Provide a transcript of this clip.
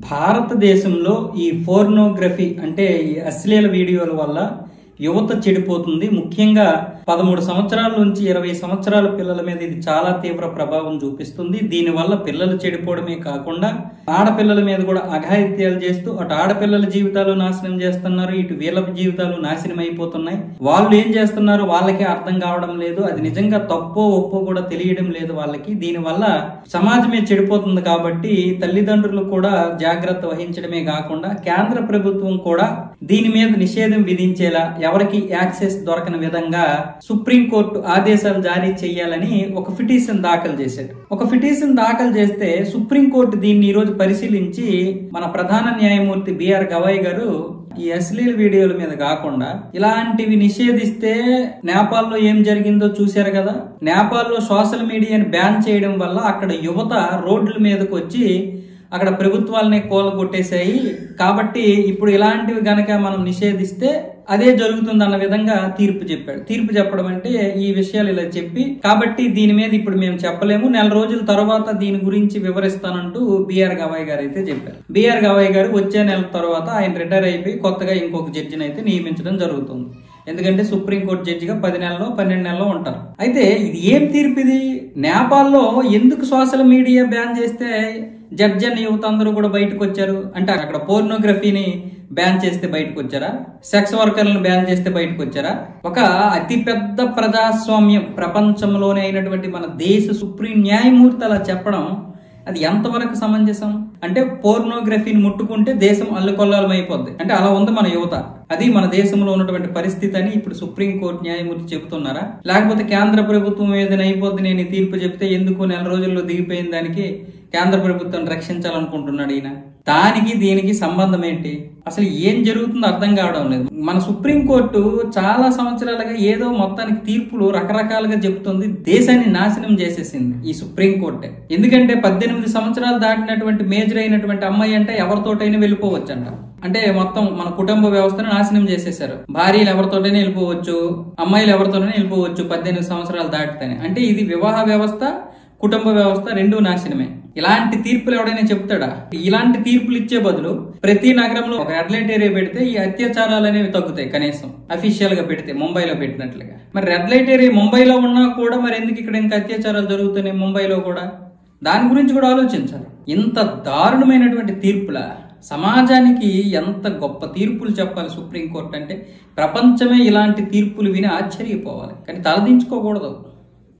భారతదేశంలో ఈ పోర్నోగ్రఫీ అంటే ఈ అశ్లీల వీడియోల వల్ల యువత చెడిపోతుంది. ముఖ్యంగా 13 సంవత్సరాల నుంచి 20 సంవత్సరాల పిల్లల మీద ఇది చాలా తీవ్ర ప్రభావం చూపిస్తుంది. దీనివల్ల పిల్లలు చెడిపోవడమే కాకుండా ఆడపిల్లల మీద కూడా అఘాయిత్యాలు చేస్తూ అటు ఆడపిల్లల జీవితాలు నాశనం చేస్తున్నారు, ఇటు వీళ్ళ జీవితాలు నాశనం అయిపోతున్నాయి. వాళ్ళు ఏం చేస్తున్నారు వాళ్ళకి అర్థం కావడం లేదు. అది నిజంగా తప్పో ఒప్పో కూడా తెలియడం లేదు వాళ్ళకి. దీనివల్ల సమాజమే చెడిపోతుంది. కాబట్టి తల్లిదండ్రులు కూడా జాగ్రత్త వహించడమే కాకుండా కేంద్ర ప్రభుత్వం కూడా దీని మీద నిషేధం విధించేలా, ఎవరికి యాక్సెస్ దొరకని విధంగా సుప్రీంకోర్టు ఆదేశాలు జారీ చేయాలని ఒక పిటిషన్ దాఖలు చేశాడు. ఒక పిటిషన్ దాఖలు చేస్తే సుప్రీంకోర్టు దీన్ని ఈరోజు పరిశీలించి మన ప్రధాన న్యాయమూర్తి బిఆర్ గవాయ్ గారు ఈ అశ్లీల వీడియోల మీద కాకుండా ఇలాంటివి నిషేధిస్తే నేపాల్లో ఏం జరిగిందో చూశారు కదా. నేపాల్లో సోషల్ మీడియాని బ్యాన్ చేయడం వల్ల అక్కడ యువత రోడ్ల మీదకి వచ్చి అక్కడ ప్రభుత్వాలనే కూలగొట్టేశాయి. కాబట్టి ఇప్పుడు ఇలాంటివి గనక మనం నిషేధిస్తే అదే జరుగుతుందన్న విధంగా తీర్పు చెప్పాడు. తీర్పు చెప్పడం అంటే ఈ విషయాలు ఇలా చెప్పి, కాబట్టి దీని మీద ఇప్పుడు మేము చెప్పలేము, నెల రోజుల తర్వాత దీని గురించి వివరిస్తానంటూ బిఆర్ గవాయ్ గారు అయితే చెప్పారు. బిఆర్ గవాయ్ గారు వచ్చే నెల తర్వాత ఆయన రిటైర్ అయిపోయి కొత్తగా ఇంకొక జడ్జిని అయితే నియమించడం జరుగుతుంది. ఎందుకంటే సుప్రీంకోర్టు జడ్జిగా 10 నెలలో 12 నెలలో ఉంటారు. అయితే ఇది ఏం తీర్పు? ఇది నేపాల్లో ఎందుకు సోషల్ మీడియా బ్యాన్ చేస్తే జడ్జి అన్న యువత అందరూ కూడా బయటకు వచ్చారు? అంటే అక్కడ పోర్నోగ్రఫీని బ్యాన్ చేస్తే బయటకు వచ్చారా? సెక్స్ వర్కర్లను బ్యాన్ చేస్తే బయటకు వచ్చారా? ఒక అతిపెద్ద ప్రజాస్వామ్యం ప్రపంచంలోనే అయినటువంటి మన దేశ సుప్రీం న్యాయమూర్తి అలా చెప్పడం అది ఎంతవరకు సమంజసం? అంటే పోర్నోగ్రఫీని ముట్టుకుంటే దేశం అల్లుకొల్లాలం అయిపోద్ది అంటే అలా ఉంది మన యువత. అది మన దేశంలో ఉన్నటువంటి పరిస్థితి అని ఇప్పుడు సుప్రీంకోర్టు న్యాయమూర్తి చెబుతున్నారా? లేకపోతే కేంద్ర ప్రభుత్వం ఏదైనా అయిపోద్ది నేను ఈ తీర్పు చెప్తే ఎందుకు నెల రోజుల్లో దిగిపోయిన దానికి కేంద్ర ప్రభుత్వాన్ని రక్షించాలనుకుంటున్నాడు ఈయన? దానికి దీనికి సంబంధం ఏంటి? అసలు ఏం జరుగుతుందో అర్థం కావడం లేదు. మన సుప్రీంకోర్టు చాలా సంవత్సరాలుగా ఏదో మొత్తానికి తీర్పులు రకరకాలుగా చెబుతుంది. దేశాన్ని నాశనం చేసేసింది ఈ సుప్రీంకోర్టే. ఎందుకంటే 18 సంవత్సరాలు దాటినటువంటి మేజర్ అయినటువంటి అమ్మాయి అంటే ఎవరితోటైనా వెళ్ళిపోవచ్చు అంట. అంటే మొత్తం మన కుటుంబ వ్యవస్థను నాశనం చేసేసారు. భార్యలు ఎవరితోటైనా వెళ్ళిపోవచ్చు, అమ్మాయిలు ఎవరితోనైనా వెళ్ళిపోవచ్చు 18 సంవత్సరాలు దాటితేనే. అంటే ఇది వివాహ వ్యవస్థ, కుటుంబ వ్యవస్థ రెండూ నాశనమే. ఇలాంటి తీర్పులు ఎవడైనా చెప్తాడా? ఇలాంటి తీర్పులు ఇచ్చే బదులు ప్రతి నగరంలో ఒక రెడ్ లైట్ ఏరియా పెడితే ఈ అత్యాచారాలు అనేవి తగ్గుతాయి. కనీసం అఫీషియల్ గా పెడితే ముంబైలో పెట్టినట్లుగా. మరి రెడ్ లైట్ ఏరియా ముంబైలో ఉన్నా కూడా మరి ఎందుకు ఇక్కడ ఇంకా అత్యాచారాలు జరుగుతున్నాయి ముంబైలో కూడా? దాని గురించి కూడా ఆలోచించాలి. ఇంత దారుణమైనటువంటి తీర్పుల సమాజానికి ఎంత గొప్ప తీర్పులు చెప్పాలి సుప్రీంకోర్టు అంటే. ప్రపంచమే ఇలాంటి తీర్పులు విని ఆశ్చర్యపోవాలి, కానీ తలదించుకోకూడదు.